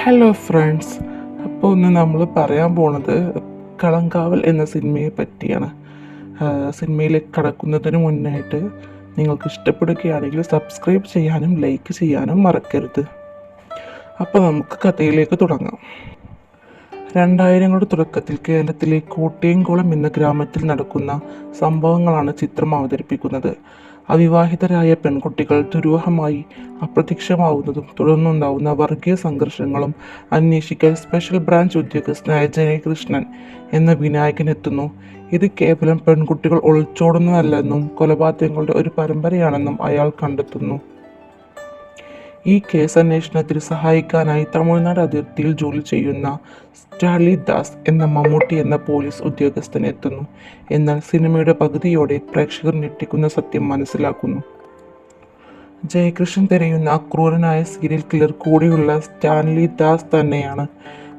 Hello friends. അപ്പോൾ ഇന്ന് നമ്മൾ പറയാൻ പോണത് കളങ്കാവൽ എന്ന സിനിമയെ പറ്റിയാണ്. സിനിമയിലേക്ക് കടക്കുന്നതിന് മുന്നായിട്ട് നിങ്ങൾക്ക് ഇഷ്ടപ്പെടുകയാണെങ്കിൽ സബ്സ്ക്രൈബ് ചെയ്യാനും ലൈക്ക് ചെയ്യാനും മറക്കരുത്. അപ്പോൾ നമുക്ക് കഥയിലേക്ക് തുടങ്ങാം. 2000ങ്ങളുടെ തുടക്കത്തിൽ കേരളത്തിലെ കോട്ടയംകുളം എന്ന ഗ്രാമത്തിൽ നടക്കുന്ന സംഭവങ്ങളാണ് ചിത്രം അവതരിപ്പിക്കുന്നത്. അവിവാഹിതരായ പെൺകുട്ടികൾ ദുരൂഹമായി അപ്രത്യക്ഷമാവുന്നതും തുടർന്നുണ്ടാവുന്ന വർഗീയ സംഘർഷങ്ങളും അന്വേഷിക്കാൻ സ്പെഷ്യൽ ബ്രാഞ്ച് ഉദ്യോഗസ്ഥനായ ജയകൃഷ്ണൻ എന്ന വിനായകൻ എത്തുന്നു. ഇത് കേവലം പെൺകുട്ടികൾ ഒളിച്ചോടുന്നതല്ലെന്നും കൊലപാതകങ്ങളുടെ ഒരു പരമ്പരയാണെന്നും അയാൾ കണ്ടെത്തുന്നു. ഈ കേസ് അന്വേഷണത്തിൽ സഹായിക്കാനായി തമിഴ്നാട് അതിർത്തിയിൽ ജോലി ചെയ്യുന്ന സ്റ്റാൻലി ദാസ് എന്ന മമ്മൂട്ടി എന്ന പോലീസ് ഉദ്യോഗസ്ഥൻ എത്തുന്നു. എന്നാൽ സിനിമയുടെ പകുതിയോടെ പ്രേക്ഷകർ ഞെട്ടിക്കുന്ന സത്യം മനസ്സിലാക്കുന്നു. ജയകൃഷ്ണൻ തിരയുന്ന അക്രൂരനായ സീരിയൽ കില്ലർ കൂടിയുള്ള സ്റ്റാൻലി ദാസ് തന്നെയാണ്.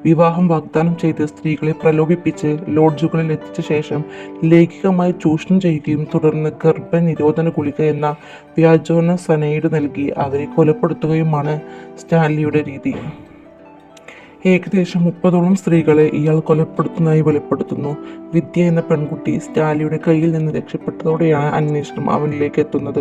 വിവാഹം വാഗ്ദാനം ചെയ്ത് സ്ത്രീകളെ പ്രലോഭിപ്പിച്ച് ലോഡ്ജുകളിൽ എത്തിച്ച ശേഷം ലൈംഗികമായി ചൂഷണം ചെയ്യുകയും തുടർന്ന് ഗർഭനിരോധന ഗുളിക എന്ന വ്യാജോന സനൈഡ് നൽകി അവരെ കൊലപ്പെടുത്തുകയുമാണ് സ്റ്റാൻലിയുടെ രീതി. ഏകദേശം 30ഓളം സ്ത്രീകളെ ഇയാൾ കൊലപ്പെടുത്തുന്നതായി വെളിപ്പെടുത്തുന്നു. വിദ്യ എന്ന പെൺകുട്ടി സ്റ്റാൻലിയുടെ കയ്യിൽ നിന്ന് രക്ഷപ്പെട്ടതോടെയാണ് അന്വേഷണം അവനിലേക്ക് എത്തുന്നത്.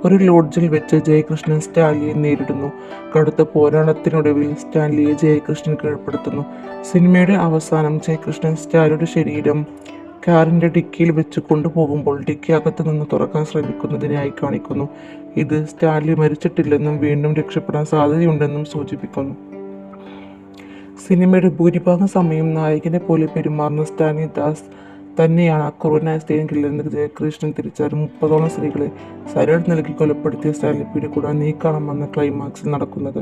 ഒരു ലോഡ്ജിൽ വെച്ച് ജയകൃഷ്ണൻ സ്റ്റാൻലിയെ നേരിടുന്നു. കടുത്ത പോരാട്ടത്തിനൊടുവിൽ സ്റ്റാൻലിയെ ജയകൃഷ്ണൻ കീഴ്പ്പെടുത്തുന്നു. സിനിമയുടെ അവസാനം ജയകൃഷ്ണൻ സ്റ്റാൻലിയുടെ ശരീരം കാറിൻ്റെ ഡിക്കിയിൽ വെച്ച് കൊണ്ടുപോകുമ്പോൾ ഡിക്കി അകത്ത് നിന്ന് തുറക്കാൻ ശ്രമിക്കുന്നതിനായി കാണിക്കുന്നു. ഇത് സ്റ്റാൻലി മരിച്ചിട്ടില്ലെന്നും വീണ്ടും രക്ഷപ്പെടാൻ സാധ്യതയുണ്ടെന്നും സൂചിപ്പിക്കുന്നു. സിനിമയുടെ ഭൂരിഭാഗം സമയം നായകനെ പോലെ പെരുമാറുന്ന സ്റ്റാൻലി ദാസ് തന്നെയാണ് അക്രൂരനായ സീരിയൽ കില്ലർ ജയകൃഷ്ണൻ തിരിച്ചറിഞ്ഞ് 30ഓളം സ്ത്രീകളെ സൈനൈഡ് നൽകി കൊലപ്പെടുത്തിയ സ്റ്റാൻലി പിടികൂടാൻ നീക്കണമെന്ന ക്ലൈമാക്സിൽ നടക്കുന്നത്.